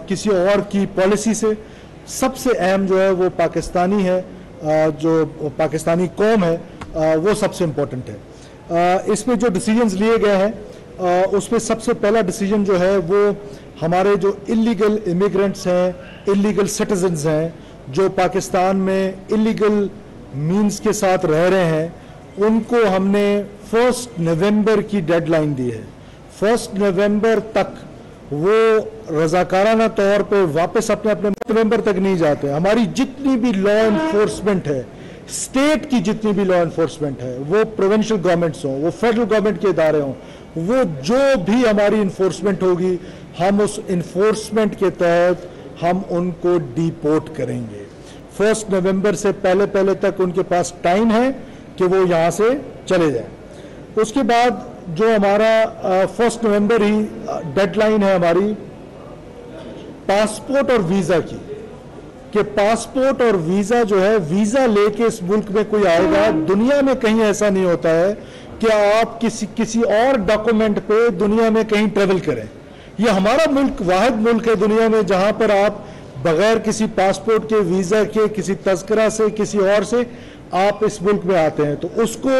किसी और की पॉलिसी से। सबसे अहम जो है वो पाकिस्तानी है, जो पाकिस्तानी कौम है वो सबसे इम्पोर्टेंट है। इसमें जो डिसीजंस लिए गए हैं उसमें सबसे पहला डिसीजन जो है वो हमारे जो इलीगल इमिग्रेंट्स हैं, इलीगल सिटीजन्स हैं, जो पाकिस्तान में इलीगल मीन्स के साथ रह रहे हैं, उनको हमने 1 नवंबर की डेडलाइन दी है। 1 नवंबर तक वो रजाकाराना तौर पे वापस अपने नवंबर तक नहीं जाते। हमारी जितनी भी लॉ इन्फोर्समेंट है, स्टेट की जितनी भी लॉ इन्फोर्समेंट है, वो प्रोविंशियल गवर्नमेंट्स हों, वो फेडरल गवर्नमेंट के इदारे हों, वो जो भी हमारी इन्फोर्समेंट होगी, हम उस इन्फोर्समेंट के तहत हम उनको डिपोर्ट करेंगे। 1 नवंबर से पहले तक उनके पास टाइम है कि वो यहाँ से चले जाएं। उसके बाद जो हमारा 1 नवंबर ही डेडलाइन है हमारी पासपोर्ट और वीज़ा की, कि पासपोर्ट और वीज़ा जो है, वीज़ा लेके इस मुल्क में कोई आएगा, दुनिया में कहीं ऐसा नहीं होता है कि आप किसी और डॉक्यूमेंट पे दुनिया में कहीं ट्रेवल करें। ये हमारा मुल्क वाहिद मुल्क है दुनिया में जहां पर आप बगैर किसी पासपोर्ट के, वीज़ा के, किसी तज़किरा से, किसी और से आप इस मुल्क में आते हैं। तो उसको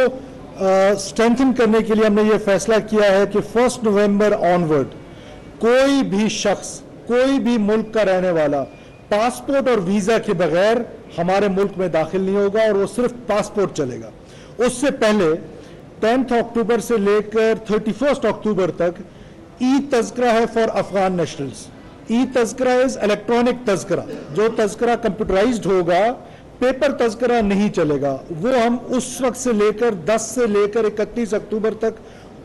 स्ट्रेंथन करने के लिए हमने ये फैसला किया है कि 1 नवंबर ऑनवर्ड कोई भी शख्स, कोई भी मुल्क का रहने वाला पासपोर्ट और वीज़ा के बगैर हमारे मुल्क में दाखिल नहीं होगा, और वो सिर्फ पासपोर्ट चलेगा। उससे पहले 10 अक्टूबर से लेकर 31 अक्टूबर तक ई तज़किरा है फॉर अफगान नेशनल्स। ई तज़किरा इज इलेक्ट्रॉनिक तज़किरा, जो तज़किरा कंप्यूटराइज्ड होगा, पेपर तज़किरा नहीं चलेगा। वो हम उस वक्त से लेकर 10 से लेकर 31 अक्टूबर तक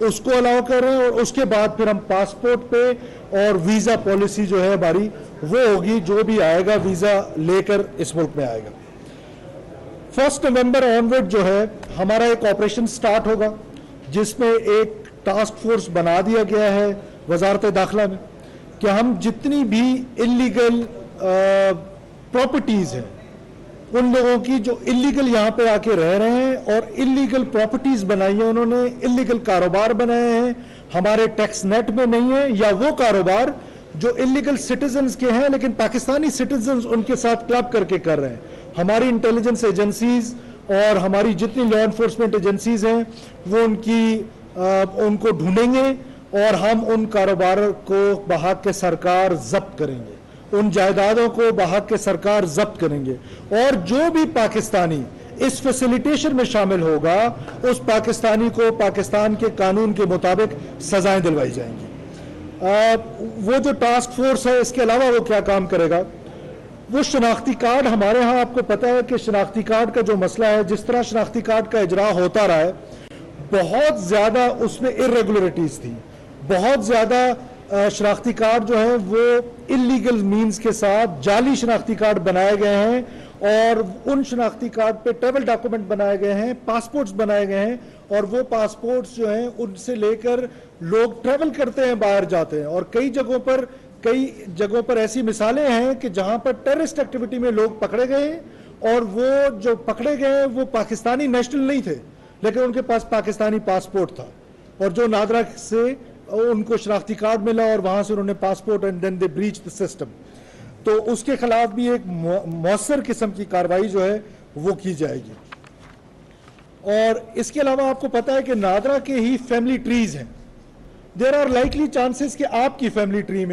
उसको अलाउ कर रहे हैं, और उसके बाद फिर हम पासपोर्ट पे और वीज़ा पॉलिसी जो है हमारी वो होगी, जो भी आएगा वीज़ा लेकर इस मुल्क में आएगा। 1 नवंबर ऑनवर्ड जो है हमारा एक ऑपरेशन स्टार्ट होगा, जिसमें एक टास्क फोर्स बना दिया गया है वजारत दाखिला में, कि हम जितनी भी इलीगल प्रॉपर्टीज़ हैं, उन लोगों की जो इलीगल यहाँ पे आके रह रहे हैं और इलीगल प्रॉपर्टीज बनाई है, उन्होंने इलीगल कारोबार बनाए हैं, हमारे टैक्स नेट में नहीं है, या वो कारोबार जो इलीगल सिटीजन्स के हैं लेकिन पाकिस्तानी सिटीजन्स उनके साथ क्लब करके कर रहे हैं। हमारी इंटेलिजेंस एजेंसीज और हमारी जितनी लॉ इन्फोर्समेंट एजेंसीज हैं वो उनको ढूंढेंगे, और हम उन कारोबार को बहाक के सरकार जब्त करेंगे, उन जायदादों को बहाक के सरकार जब्त करेंगे, और जो भी पाकिस्तानी इस फैसिलिटेशन में शामिल होगा उस पाकिस्तानी को पाकिस्तान के कानून के मुताबिक सजाएं दिलवाई जाएंगी। वो जो टास्क फोर्स है, इसके अलावा वो क्या काम करेगा, वो शनाख्ती कार्ड, हमारे यहाँ आपको पता है कि शनाख्ती कार्ड का जो मसला है, जिस तरह शनाख्ती कार्ड का इजरा होता रहा है, बहुत ज़्यादा उसमें इरेगुलरिटीज़ थी, बहुत ज़्यादा शनाख्ती कार्ड जो है वो इलीगल मीन्स के साथ जाली शनाख्ती कार्ड बनाए गए हैं, और उन शनाख्ती कार्ड पे ट्रैवल डॉक्यूमेंट बनाए गए हैं, पासपोर्ट्स बनाए गए हैं, और वो पासपोर्ट्स जो हैं उनसे लेकर लोग ट्रैवल करते हैं, बाहर जाते हैं। और कई जगहों पर ऐसी मिसालें हैं कि जहां पर टेररिस्ट एक्टिविटी में लोग पकड़े गए, और वो जो पकड़े गए वो पाकिस्तानी नेशनल नहीं थे, लेकिन उनके पास पाकिस्तानी पासपोर्ट था, और जो नादरा से उनको शनाख्ती कार्ड मिला और वहां से उन्होंने passport, and then they breach the system. तो उसके खिलाफ भी एक मौसर किस्म की कार्रवाई जो है वो की जाएगी। और इसके अलावा आपको पता है कि नादरा के ही फैमिली ट्रीज हैं। देयर आर लाइकली चांसेस कि आपकी फैमिली ट्री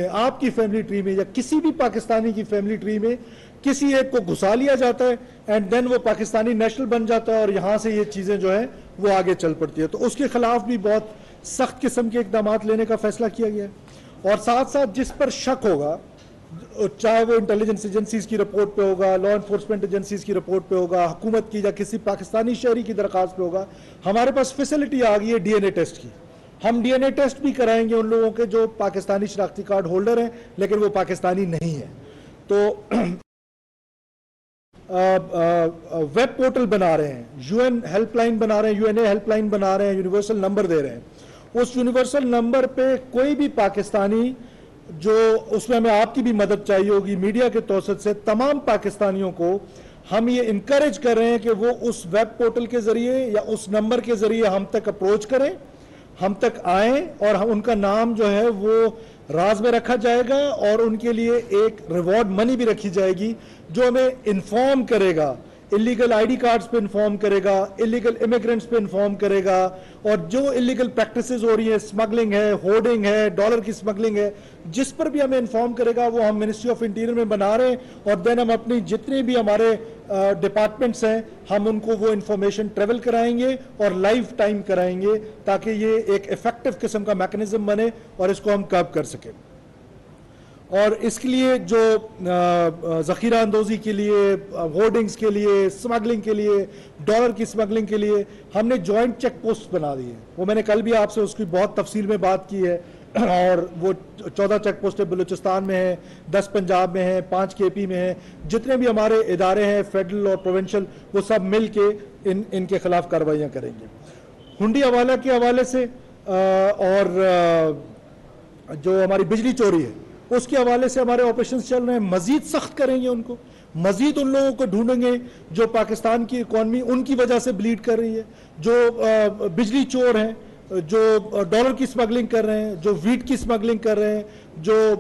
में या किसी भी पाकिस्तानी की फैमिली ट्री में किसी एक को घुसा लिया जाता है, एंड देन वो पाकिस्तानी नेशनल बन जाता है, और यहां से ये चीजें जो है वो आगे चल पड़ती है। तो उसके खिलाफ भी बहुत सख्त किस्म के इकदाम लेने का फैसला किया गया है। और साथ साथ जिस पर शक होगा, चाहे वो इंटेलिजेंस एजेंसीज की रिपोर्ट पे होगा, लॉ इन्फोर्समेंट एजेंसीज की रिपोर्ट पे होगा, हुकूमत की या किसी पाकिस्तानी शहरी की दरख्वास्त पे होगा, हमारे पास फैसिलिटी आ गई है डीएनए टेस्ट की। हम डीएनए टेस्ट भी कराएंगे उन लोगों के जो पाकिस्तानी शनाख्ती कार्ड होल्डर हैं लेकिन वो पाकिस्तानी नहीं है। तो वेब पोर्टल बना रहे हैं, यूएन हेल्पलाइन बना रहे हैं, यूएनए हेल्पलाइन बना रहे हैं, यूनिवर्सल नंबर दे रहे हैं। उस यूनिवर्सल नंबर पे कोई भी पाकिस्तानी जो, उसमें हमें आपकी भी मदद चाहिए होगी मीडिया के तौसत से, तमाम पाकिस्तानियों को हम ये इनकरेज कर रहे हैं कि वो उस वेब पोर्टल के जरिए या उस नंबर के जरिए हम तक अप्रोच करें, हम तक आएं, और हम उनका नाम जो है वो राज में रखा जाएगा और उनके लिए एक रिवॉर्ड मनी भी रखी जाएगी जो हमें इन्फॉर्म करेगा, इलीगल आईडी कार्ड्स पे इन्फॉर्म करेगा, इलीगल इमिग्रेंट्स पे इन्फॉर्म करेगा, और जो इलीगल प्रैक्टिसेस हो रही है, स्मगलिंग है, होर्डिंग है, डॉलर की स्मगलिंग है, जिस पर भी हमें इन्फॉर्म करेगा वो हम मिनिस्ट्री ऑफ इंटीरियर में बना रहे हैं। और देन हम अपनी जितने भी हमारे डिपार्टमेंट्स हैं हम उनको वो इंफॉर्मेशन ट्रेवल कराएंगे और लाइफ टाइम कराएंगे ताकि ये एक इफेक्टिव किस्म का मैकेनिज्म बने और इसको हम कर्ब कर सकें। और इसके लिए जो ज़ख़ीरा अंदोज़ी के लिए, होर्डिंग्स के लिए, स्मगलिंग के लिए, डॉलर की स्मगलिंग के लिए हमने जॉइंट चेक पोस्ट बना दी है। वो मैंने कल भी आपसे उसकी बहुत तफसील में बात की है। और वो 14 चेक पोस्टें बलूचिस्तान में हैं, 10 पंजाब में हैं, 5 KP में हैं। जितने भी हमारे इदारे हैं फेडरल और प्रोविंशियल, वो सब मिल के इनके खिलाफ कार्रवाइयाँ करेंगे। हुंडी हवाला के हवाले से और जो हमारी बिजली चोरी है उसके हवाले से हमारे ऑपरेशन चल रहे हैं। मजीद सख्त करेंगे उनको, मजीद उन लोगों को ढूंढेंगे जो पाकिस्तान की इकॉनमी उनकी वजह से ब्लीड कर रही है, जो बिजली चोर हैं, जो डॉलर की स्मगलिंग कर रहे हैं, जो वीट की स्मगलिंग कर रहे हैं, जो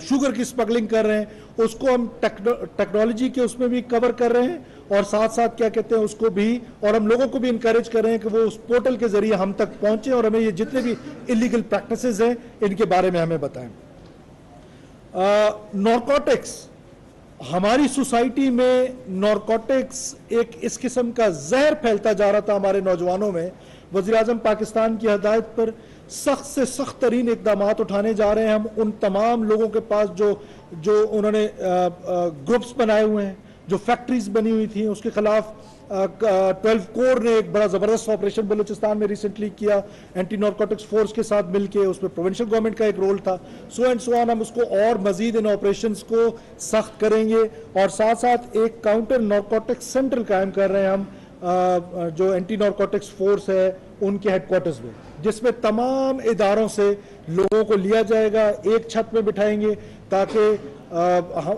शुगर की स्मगलिंग कर रहे हैं, उसको हम टेक्नोलॉजी के उसमें भी कवर कर रहे हैं और साथ साथ क्या कहते हैं उसको भी, और हम लोगों को भी इनकरेज कर रहे हैं कि वो उस पोर्टल के जरिए हम तक पहुंचे और हमें ये जितने भी इलीगल प्रैक्टिसेस हैं इनके बारे में हमें बताएं। नारकोटिक्स, हमारी सोसाइटी में नारकोटिक्स एक इस किस्म का जहर फैलता जा रहा था हमारे नौजवानों में। वज़ीर-ए-आज़म पाकिस्तान की हदायत पर सख्त से सख्त तरीन इकदाम उठाने जा रहे हैं। हम उन तमाम लोगों के पास जो उन्होंने ग्रुप्स बनाए हुए हैं, जो फैक्ट्रीज बनी हुई थी, उसके खिलाफ 12 कोर ने एक बड़ा ज़बरदस्त ऑपरेशन बलूचिस्तान में रिसेंटली किया एंटी नारकोटिक्स फोर्स के साथ मिलके। उसमें प्रोविंशियल गवर्नमेंट का एक रोल था। So and so on. हम उसको और मजीद इन ऑपरेशंस को सख्त करेंगे और साथ साथ एक काउंटर नारकोटिक्स सेंटर कायम कर रहे हैं हम, जो एंटी नारकोटिक्स फोर्स है उनके हेडक्वार्टर्स में, जिसमें तमाम इदारों से लोगों को लिया जाएगा, एक छत में बिठाएंगे ताकि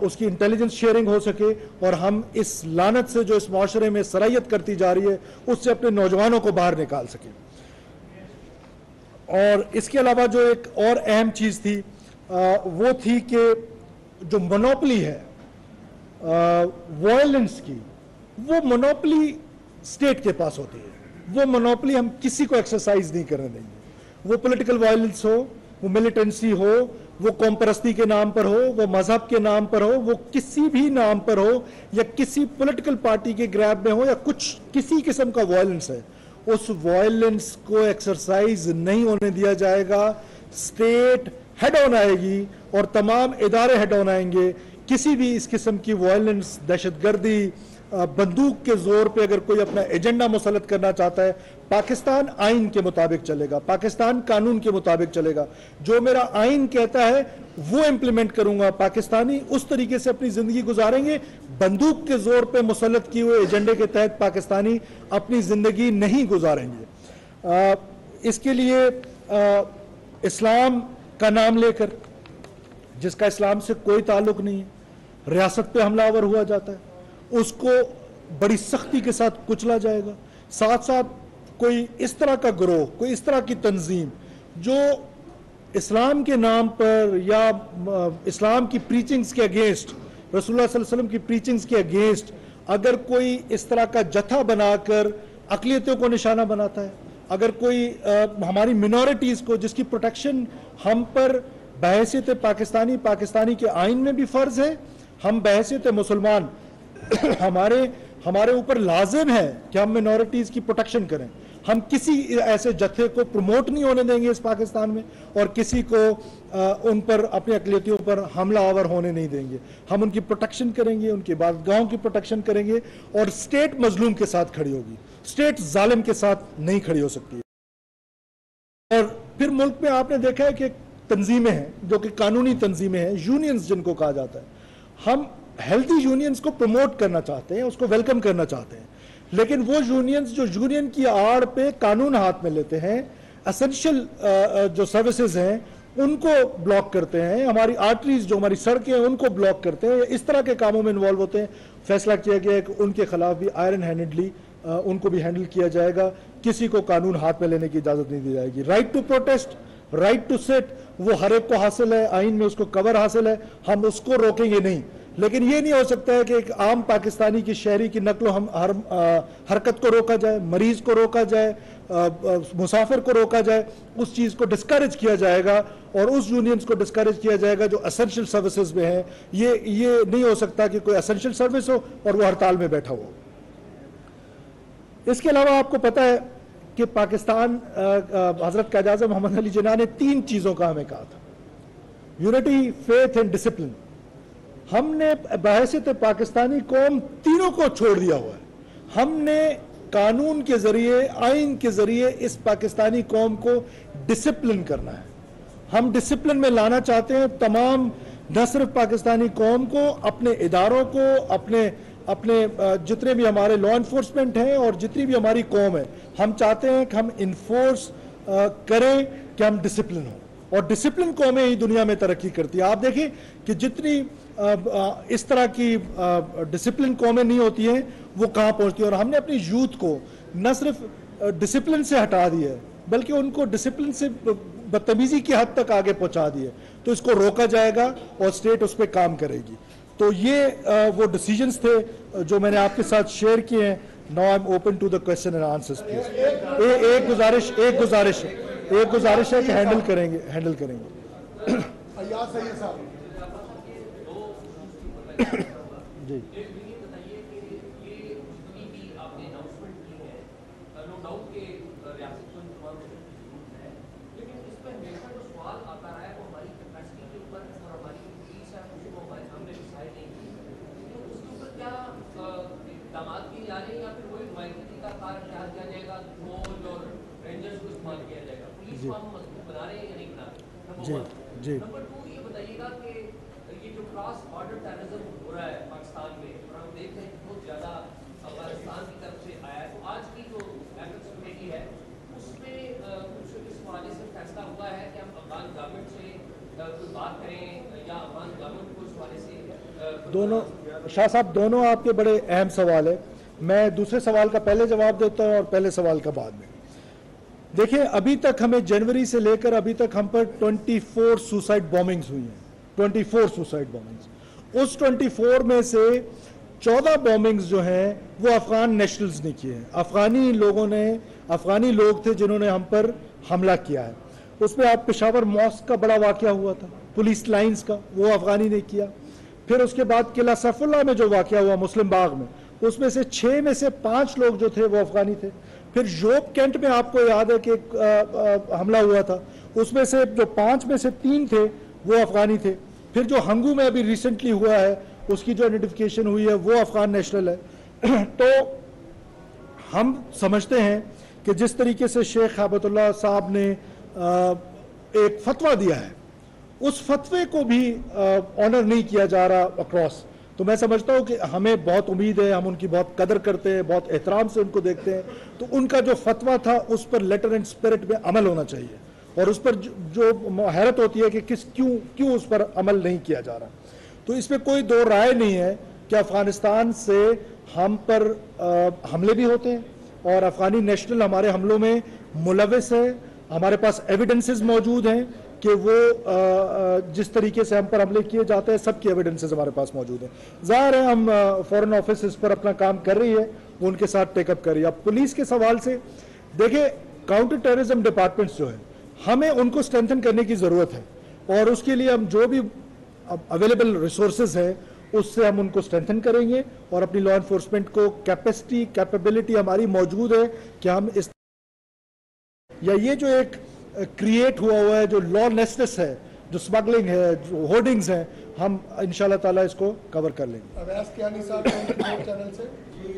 उसकी इंटेलिजेंस शेयरिंग हो सके और हम इस लानत से जो इस माशरे में सरायत करती जा रही है उससे अपने नौजवानों को बाहर निकाल सके। और इसके अलावा जो एक और अहम चीज़ थी वो थी कि जो मोनोपली है वायलेंस की, वो मोनोपली स्टेट के पास होती है। वो मोनोपली हम किसी को एक्सरसाइज नहीं करने देंगे। वो पॉलिटिकल वायलेंस हो, वो मिलिटेंसी हो, वो कौम परस्ती के नाम पर हो, वो मजहब के नाम पर हो, वो किसी भी नाम पर हो, या किसी पॉलिटिकल पार्टी के ग्रैब में हो, या कुछ किसी किस्म का वायलेंस है, उस वायलेंस को एक्सरसाइज नहीं होने दिया जाएगा। स्टेट हेड ऑन आएगी और तमाम इदारे हेड ऑन आएंगे। किसी भी इस किस्म की वायलेंस, दहशतगर्दी, बंदूक के जोर पे अगर कोई अपना एजेंडा मुसल्लत करना चाहता है, पाकिस्तान आइन के मुताबिक चलेगा, पाकिस्तान कानून के मुताबिक चलेगा। जो मेरा आइन कहता है वो इंप्लीमेंट करूंगा। पाकिस्तानी उस तरीके से अपनी जिंदगी गुजारेंगे। बंदूक के जोर पे मुसल्लत किए हुए एजेंडे के तहत पाकिस्तानी अपनी जिंदगी नहीं गुजारेंगे। इसके लिए इस्लाम का नाम लेकर, जिसका इस्लाम से कोई ताल्लुक नहीं है, रियासत पे हमलावर हुआ जाता है, उसको बड़ी सख्ती के साथ कुचला जाएगा। साथ साथ कोई इस तरह का गिरोह, कोई इस तरह की तंजीम जो इस्लाम के नाम पर या इस्लाम की प्रीचिंग्स के अगेंस्ट, रसूलुल्लाह सल्लल्लाहु अलैहि वसल्लम की प्रीचिंग्स के अगेंस्ट अगर कोई इस तरह का जत्था बनाकर अक़लियतों को निशाना बनाता है, अगर कोई हमारी मिनॉरिटीज़ को, जिसकी प्रोटेक्शन हम पर बहैसियत पाकिस्तानी, पाकिस्तानी के आइन में भी फ़र्ज़ है, हम बहैसियत मुसलमान हमारे ऊपर लाजिम है कि हम मिनॉरिटीज़ की प्रोटेक्शन करें। हम किसी ऐसे जत्थे को प्रमोट नहीं होने देंगे इस पाकिस्तान में और किसी को उन पर, अपनी अक़लियतों पर हमला आवर होने नहीं देंगे। हम उनकी प्रोटेक्शन करेंगे, उनकी इबादतगाहों की प्रोटेक्शन करेंगे और स्टेट मजलूम के साथ खड़ी होगी, स्टेट जालिम के साथ नहीं खड़ी हो सकती। और फिर मुल्क में आपने देखा है कि तंजीमें हैं जो कि कानूनी तंजीमें हैं, यूनियंस जिनको कहा जाता है। हम हेल्थी यूनियंस को प्रमोट करना चाहते हैं, उसको वेलकम करना चाहते हैं, लेकिन वो यूनियंस जो यूनियन की आड़ पे कानून हाथ में लेते हैं, एसेंशियल जो सर्विसेज हैं उनको ब्लॉक करते हैं, हमारी आर्टरीज जो हमारी सड़कें हैं उनको ब्लॉक करते हैं, इस तरह के कामों में इन्वॉल्व होते हैं, फैसला किया गया है कि उनके खिलाफ भी आयरन हैंडेडली उनको भी हैंडल किया जाएगा। किसी को कानून हाथ में लेने की इजाज़त नहीं दी जाएगी। Right to protest, right to sit वो हर एक को हासिल है, आइन में उसको कवर हासिल है, हम उसको रोकेंगे नहीं। लेकिन ये नहीं हो सकता है कि एक आम पाकिस्तानी की शहरी की नकलो हम हरकत को रोका जाए, मरीज को रोका जाए, मुसाफिर को रोका जाए, उस चीज़ को डिस्करेज किया जाएगा और उस यूनियंस को डिस्करेज किया जाएगा जो असेंशियल सर्विसेज में है। ये नहीं हो सकता कि कोई असेंशियल सर्विस हो और वो हड़ताल में बैठा हो। इसके अलावा आपको पता है कि पाकिस्तान हजरत कायद-ए-आज़म मोहम्मद अली जिन्ना ने 3 चीज़ों का हमें कहा था, यूनिटी, फेथ एंड डिसिप्लिन। हमने बहैसियत पाकिस्तानी कौम तीनों को छोड़ दिया हुआ है। हमने कानून के जरिए, आइन के जरिए इस पाकिस्तानी कौम को डिसिप्लिन करना है। हम डिसिप्लिन में लाना चाहते हैं तमाम, न सिर्फ पाकिस्तानी कौम को, अपने इदारों को, अपने जितने भी हमारे लॉ इन्फोर्समेंट हैं और जितनी भी हमारी कौम है, हम चाहते हैं कि हम इन्फोर्स करें कि हम डिसिप्लिन हो। और डिसिप्लिन कौमें ही दुनिया में तरक्की करती है। आप देखें कि जितनी इस तरह की डिसिप्लिन कौमें नहीं होती हैं वो कहाँ पहुँचती है। और हमने अपनी यूथ को न सिर्फ डिसिप्लिन से हटा दिया है बल्कि उनको डिसिप्लिन से बदतमीजी की हद तक आगे पहुँचा दिया। तो इसको रोका जाएगा और स्टेट उस पर काम करेगी। तो ये वो डिसीजंस थे जो मैंने आपके साथ शेयर किए हैं। Now I am open to the question and answers please. एक गुजारिश है कि हैंडल करेंगे। जी जी नंबर 2 ये बताइएगा कि ये जो क्रॉस बॉर्डर टेररिज्म हो रहा है पाकिस्तान में और हम देख रहे हैं बहुत ज्यादा अफगानिस्तान की तरफ से आया है, तो आज की जो एपेक्स कमेटी है उसमें कुछ इस हवाले से फैसला हुआ है कि हम अफगान गवर्नमेंट से कोई बात करें या अफगान गवर्नमेंट को इस हवाले से दोनों शाह साहब, दोनों आपके बड़े अहम सवाल है। मैं दूसरे सवाल का पहले जवाब देता हूँ और पहले सवाल का बाद में। देखिए, अभी तक हमें जनवरी से लेकर अभी तक हम पर 24 सुसाइड बॉम्बिंग्स हुई हैं, 24 सुसाइड बॉम्बिंग्स। उस 24 में से 14 बॉम्बिंग्स जो हैं वो अफगान नेशनल्स ने किए हैं। अफगानी लोग थे जिन्होंने हम पर हमला किया है। उसमें आप पेशावर मॉस्क का बड़ा वाकया हुआ था, पुलिस लाइंस का, वो अफगानी ने किया। फिर उसके बाद किला सैफुल्लाह में जो वाकया हुआ मुस्लिम बाग में, उसमें से 6 में से 5 लोग जो थे वो अफगानी थे। फिर जोब कैंट में आपको याद है कि हमला हुआ था, उसमें से जो 5 में से 3 थे वो अफगानी थे। फिर जो हंगू में अभी रिसेंटली हुआ है उसकी जो आइडेंटिफिकेशन हुई है वो अफगान नेशनल है। तो हम समझते हैं कि जिस तरीके से शेख हैबतुल्लाह साहब ने एक फतवा दिया है, उस फतवे को भी ऑनर नहीं किया जा रहा अक्रॉस। तो मैं समझता हूं कि हमें बहुत उम्मीद है, हम उनकी बहुत कदर करते हैं, बहुत एहतराम से उनको देखते हैं। तो उनका जो फतवा था उस पर लेटर एंड स्पिरिट में अमल होना चाहिए और उस पर जो हैरत होती है कि क्यों उस पर अमल नहीं किया जा रहा। तो इसमें कोई दो राय नहीं है कि अफगानिस्तान से हम पर हमले भी होते हैं और अफगानी नेशनल हमारे हमलों में मुलविस है। हमारे पास एविडेंसेस मौजूद हैं कि वो जिस तरीके से हम पर हमले किए जाते हैं, सबकी एविडेंसेस हमारे पास मौजूद है। जाहिर है हम फॉरेन ऑफिस इस पर अपना काम कर रही है, वो उनके साथ टेकअप कर रही है। अब पुलिस के सवाल से देखिए, काउंटर टेररिज्म डिपार्टमेंट्स जो है हमें उनको स्ट्रेंथन करने की ज़रूरत है और उसके लिए हम जो भी अवेलेबल रिसोर्सेज है उससे हम उनको स्ट्रेंथन करेंगे और अपनी लॉ इन्फोर्समेंट को कैपेबिलिटी हमारी मौजूद है कि हम इस या ये जो एक क्रिएट हुआ है जो लॉलेसनेस है, जो स्मगलिंग है, जो होर्डिंग्स हैं, हम इंशाल्लाह ताला इसको कवर कर लेंगे। अवैस कियानी साहब चैनल से जी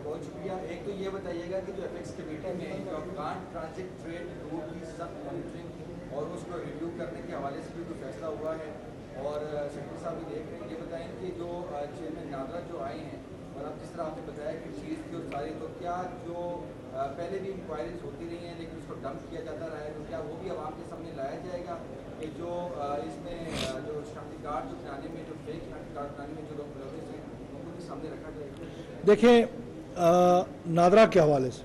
बहुत शुक्रिया। एक तो ये बताइएगा कि जो एपेक्स कमेटी में जो अफगान ट्रांजिट ट्रेड रूट की सख्त मॉनिटरिंग और उसको रिव्यू करने के हवाले से भी कोई फैसला हुआ है और सेक्रेटरी साहब भी देख रहे हैं, ये बताएं कि जो चेयरमैन नादरा जो आए हैं और अब जिस तरह आपने बताया कि चीज़ की और सारी, तो क्या जो पहले भी इंक्वायरीज होती रही हैं लेकिन उसको डंप किया जाता रहा है, तो क्या वो भी आवाम के सामने लाया जाएगा कि जो इसमें जो शनाख्ती कार्ड जो बनाने में, जो फेक शनाख्ती कार्ड बनाने में जो लोग मुलविस हैं उनको भी सामने रखा जाएगा? देखें, नादरा के हवाले से,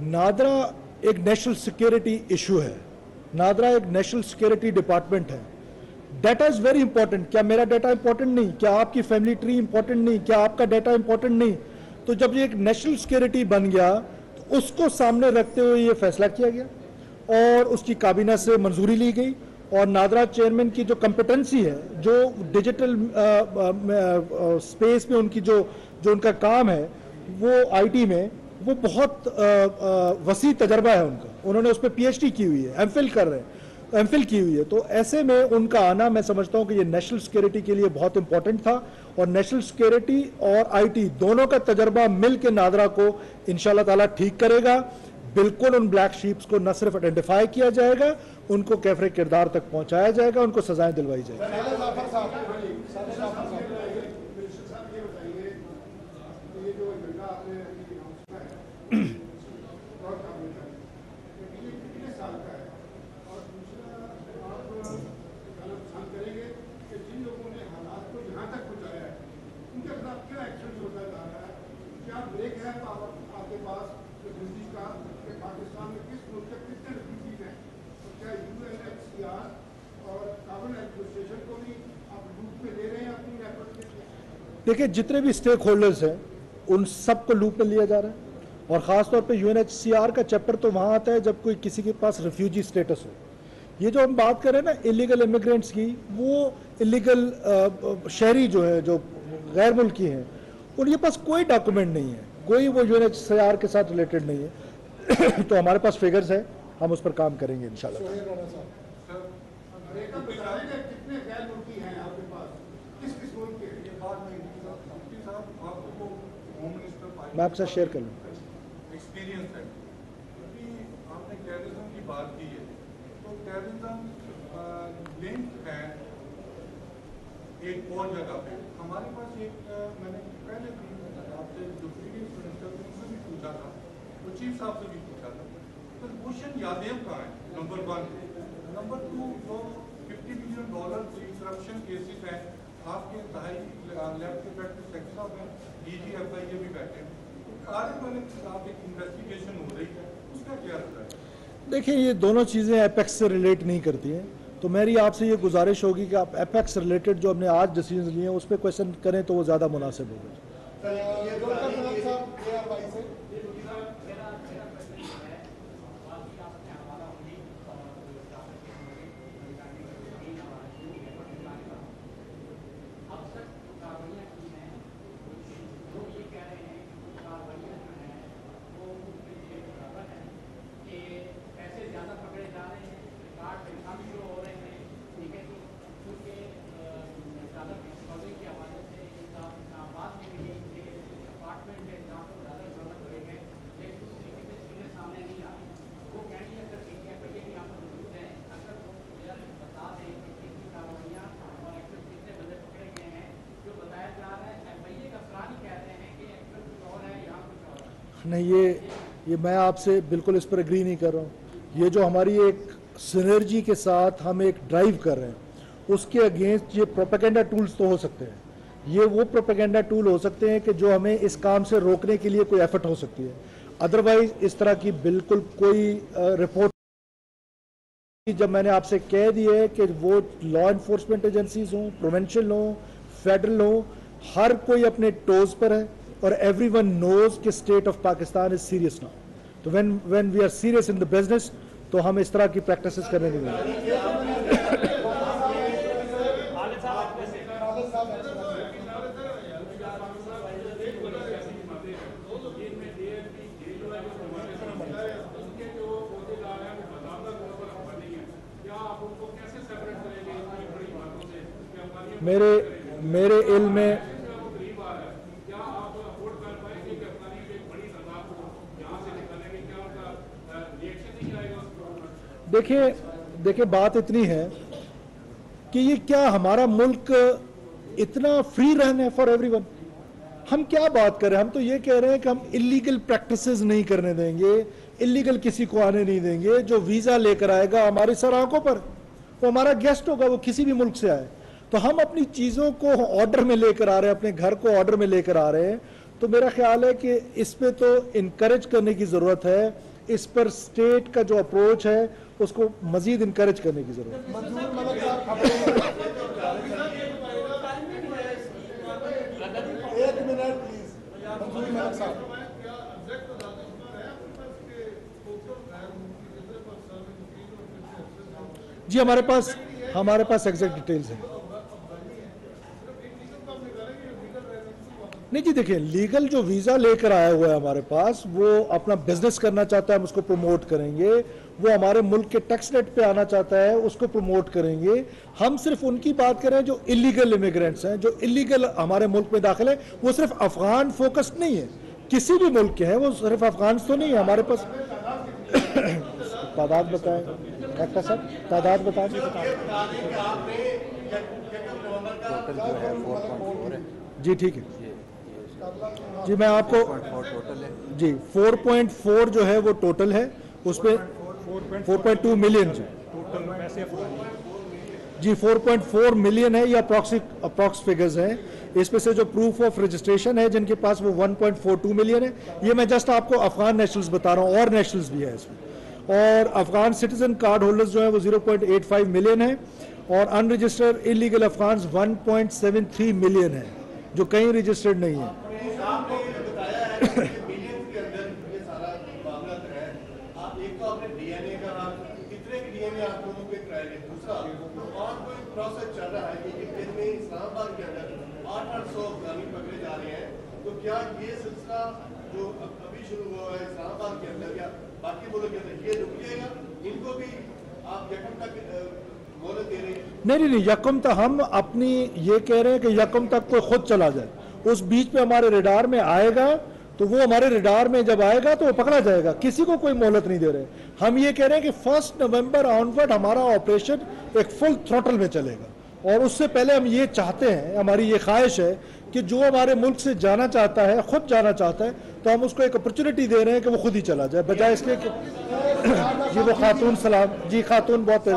नादरा एक नेशनल सिक्योरिटी इशू है नादरा एक नेशनल सिक्योरिटी डिपार्टमेंट है। Data is very important. क्या मेरा डाटा इंपॉर्टेंट नहीं? क्या आपकी फैमिली ट्री इंपॉर्टेंट नहीं? क्या आपका डाटा इंपॉर्टेंट नहीं? तो जब ये एक नेशनल सिक्योरिटी बन गया तो उसको सामने रखते हुए ये फैसला किया गया और उसकी काबीना से मंजूरी ली गई। और नादरा चेयरमैन की जो कम्पिटेंसी है, जो डिजिटल स्पेस में उनकी जो उनका काम है वो आईटी में, वो बहुत वसी तजर्बा है उनका। उन्होंने उस पर पीएचडी की हुई है, एमफिल कर रहे हैं, एमफिल की हुई है। तो ऐसे में उनका आना, मैं समझता हूं कि ये नेशनल सिक्योरिटी के लिए बहुत इंपॉर्टेंट था। और नेशनल सिक्योरिटी और आईटी दोनों का तजर्बा मिल के नादरा को इंशाल्लाह ताला ठीक करेगा। बिल्कुल उन ब्लैक शीप्स को न सिर्फ आइडेंटिफाई किया जाएगा, उनको कैफरे किरदार तक पहुंचाया जाएगा, उनको सजाएं दिलवाई जाएगी। देखिए, जितने भी स्टेक होल्डर्स हैं उन सबको लूप में लिया जा रहा है। और ख़ासतौर पे यूएनएचसीआर का चैप्टर तो वहाँ आता है जब कोई किसी के पास रिफ्यूजी स्टेटस हो। ये जो हम बात करें ना इलीगल इमिग्रेंट्स की, वो इलीगल शहरी जो है, जो गैर मुल्की हैं, उनके पास कोई डॉक्यूमेंट नहीं है, कोई वो यूएनएचसीआर के साथ रिलेटेड नहीं है। तो हमारे पास फिगर्स है, हम उस पर काम करेंगे इंशाल्लाह। मैं आपसे शेयर कर लूँ। एक्सपीरियंस है, क्योंकि आपने टेररिज्म की बात की है, तो टेररिज्म लिंक है एक और जगह पे। हमारे पास एक मैंने पहले भी आपसे जो प्रीवियस मिनिस्टर थे उनसे भी पूछा था, तो चीफ साहब से भी पूछा था, तो क्वेश्चन यादेव कहाँ है? नंबर 1। नंबर 2, जो $50 मिलियन करप्शन केसेस हैं, आपके दहाई लैब के बैठे सेक्टर साहब हैं, DGFI ये भी बैठे हैं, आप एक इन्वेस्टिगेशन हो रही है, उसका क्या रहता है? देखिए, ये दोनों चीज़ें एपेक्स से रिलेट नहीं करती हैं, तो मेरी आपसे ये गुजारिश होगी कि आप एपेक्स रिलेटेड जो हमने आज डिसीजन लिए हैं उस पर क्वेश्चन करें तो वो ज़्यादा मुनासिब होगा। नहीं, ये मैं आपसे बिल्कुल इस पर एग्री नहीं कर रहा हूँ। ये जो हमारी एक सिनर्जी के साथ हम एक ड्राइव कर रहे हैं, उसके अगेंस्ट ये प्रोपेगेंडा टूल्स तो हो सकते हैं, ये वो प्रोपेगेंडा टूल हो सकते हैं कि जो हमें इस काम से रोकने के लिए कोई एफर्ट हो सकती है। अदरवाइज इस तरह की बिल्कुल कोई रिपोर्ट, जब मैंने आपसे कह दी है कि वो लॉ इन्फोर्समेंट एजेंसीज हों, प्रोविंशियल हों, फेडरल हों, हर कोई अपने टोज पर है और एवरीवन नोज कि state of Pakistan is serious now. तो when we are serious in the business, तो हम इस तरह की प्रैक्टिसेस करने नहीं देंगे। मेरे इल्म में देखिए बात इतनी है कि ये क्या हमारा मुल्क इतना फ्री रहना है फॉर एवरीवन? हम क्या बात कर रहे हैं? हम तो ये कह रहे हैं कि हम इलीगल प्रैक्टिसेस नहीं करने देंगे, इलीगल किसी को आने नहीं देंगे। जो वीजा लेकर आएगा हमारी सर आंखों पर, वो हमारा गेस्ट होगा, वो किसी भी मुल्क से आए। तो हम अपनी चीजों को ऑर्डर में लेकर आ रहे हैं, अपने घर को ऑर्डर में लेकर आ रहे हैं। तो मेरा ख्याल है कि इस पे तो इनकरेज करने की जरूरत है। इस पर स्टेट का जो अप्रोच है उसको मजीद इनकरेज करने की जरूरत है। मंजूर मलिक साहब, एक मिनट प्लीज। मंजूर मलिक साहब, जी हमारे पास एग्जैक्ट डिटेल्स हैं। नहीं जी, देखिए लीगल जो वीजा लेकर आया हुआ है हमारे पास, वो अपना बिजनेस करना चाहता है, हम उसको प्रमोट करेंगे। वो हमारे मुल्क के टैक्स रेट पे आना चाहता है, उसको प्रमोट करेंगे। हम सिर्फ उनकी बात करें जो इलीगल इमिग्रेंट्स हैं, जो इलीगल हमारे मुल्क में दाखिल है। वो सिर्फ अफगान फोकस्ड नहीं है, किसी भी मुल्क के हैं, वो सिर्फ अफगान तो नहीं है। हमारे पास तादाद बताएं डॉक्टर साहब, तादाद बताएं। जी ठीक है जी, मैं आपको जी 4.4 जो है वो टोटल है, उस पर 4.2 मिलियन जी 4.4 मिलियन है, ये अप्रॉक्स फिगर्स हैं। इसमें से जो प्रूफ ऑफ रजिस्ट्रेशन है जिनके पास वो 1.42 मिलियन है। ये मैं जस्ट आपको अफगान नेशनल्स बता रहा हूँ, और नेशनल्स भी है इसमें। और अफगान सिटीजन कार्ड होल्डर्स जो है वो 0.85 मिलियन है, और अनरजिस्टर्ड इलीगल अफगान्स 1.73 मिलियन है, जो कहीं रजिस्टर्ड नहीं है। तो क्या ये सिलसिला जो अभी शुरू हुआ है इस्लामाबाद के अंदर या बाकी मुल्क के अंदर, ये रुक जाएगा? इनको भी आप यकम तक मोहलत दे रहे हैं? नहीं, यकम तक हम अपनी ये कह रहे हैं कि यकम तक कोई खुद चला जाए, उस बीच पे हमारे रिडार में आएगा तो वो हमारे रिडार में जब आएगा तो वो पकड़ा जाएगा। किसी को कोई मोहलत नहीं दे रहे। हम ये कह रहे हैं कि 1 नवंबर ऑनवर्ड हमारा ऑपरेशन एक फुल थ्रॉटल में चलेगा, और उससे पहले हम ये चाहते हैं, हमारी ये ख्वाहिश है कि जो हमारे मुल्क से जाना चाहता है, खुद जाना चाहता है, तो हम उसको एक अपॉर्चुनिटी दे रहे हैं कि वो खुद ही चला जाए, बजाय इसके कि जी वो खातून सलाम जी खातून बहुत है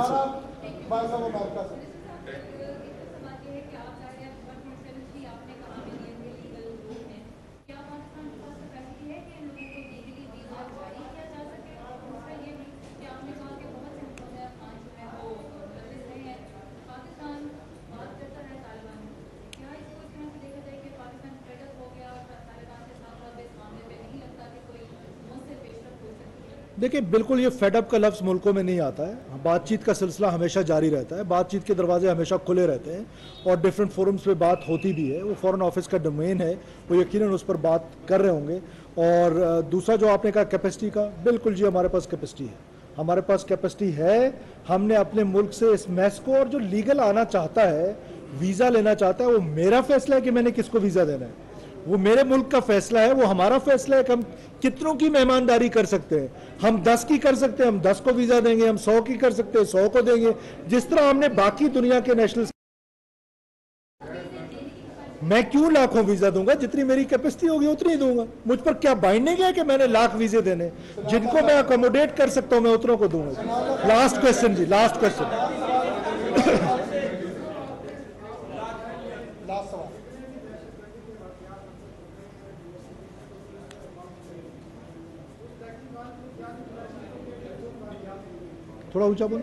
देखिए, बिल्कुल ये फेडअप का लफ्ज़ मुल्कों में नहीं आता है। बातचीत का सिलसिला हमेशा जारी रहता है, बातचीत के दरवाजे हमेशा खुले रहते हैं, और डिफरेंट फोरम्स पे बात होती भी है। वो फॉरेन ऑफिस का डोमेन है, वो यकीनन उस पर बात कर रहे होंगे। और दूसरा जो आपने कहा कैपेसिटी का, बिल्कुल जी हमारे पास कैपेसिटी है, हमारे पास कैपेसिटी है। हमने अपने मुल्क से इस मैस को, और जो लीगल आना चाहता है, वीज़ा लेना चाहता है, वो मेरा फैसला है कि मैंने किसको वीज़ा देना है। वो मेरे मुल्क का फैसला है, वो हमारा फैसला है कि हम कितनों की मेहमानदारी कर सकते हैं। हम 10 की कर सकते हैं, हम 10 को वीज़ा देंगे। हम 100 की कर सकते हैं, 100 को देंगे। जिस तरह हमने बाकी दुनिया के नेशनल, मैं क्यों लाखों वीज़ा दूंगा? जितनी मेरी कैपेसिटी होगी उतनी ही दूंगा। मुझ पर क्या बाइंडिंग है कि मैंने लाख वीज़े देने? जिनको मैं अकोमोडेट कर सकता हूं मैं उतनों को दूंगा। लास्ट क्वेश्चन जी, लास्ट क्वेश्चन। थोड़ा ऊंचा बोलो।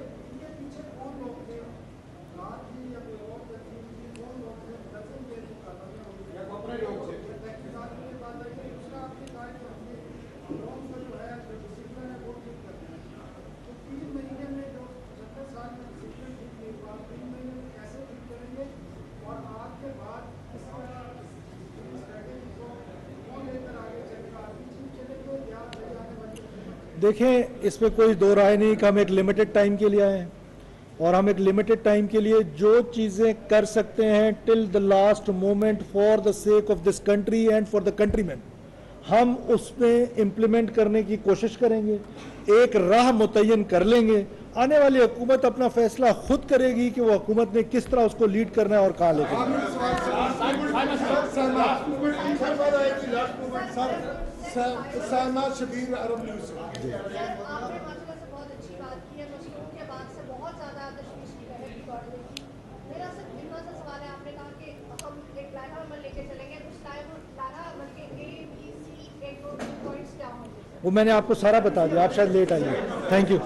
देखें, इसमें कोई दो राय नहीं कि हम एक लिमिटेड टाइम के लिए आए हैं, और हम एक लिमिटेड टाइम के लिए जो चीज़ें कर सकते हैं till the last moment for the sake of this country and for the countryman, हम उसमें इम्प्लीमेंट करने की कोशिश करेंगे। एक राह मुतय्यन कर लेंगे। आने वाली हुकूमत अपना फैसला खुद करेगी कि वो हुकूमत ने किस तरह उसको लीड करना है और कहाँ लेकर सहना शबीर अरब न्यूज़। आपने माशाल्लाह से बहुत अच्छी बात की है। मुस्लिमों के बाद से बहुत ज़्यादा तशवीश की लहर की दौड़ रही थी। मेरा सिर्फ इतना सा सवाल है, आपने कहा कि हम एक लाना अमल लेके चलेंगे, कुछ लाना अमल के ABC एक दो पॉइंट्स क्या होंगे? वो मैंने आपको सारा बता दिया, आप शायद लेट आइए। Thank you.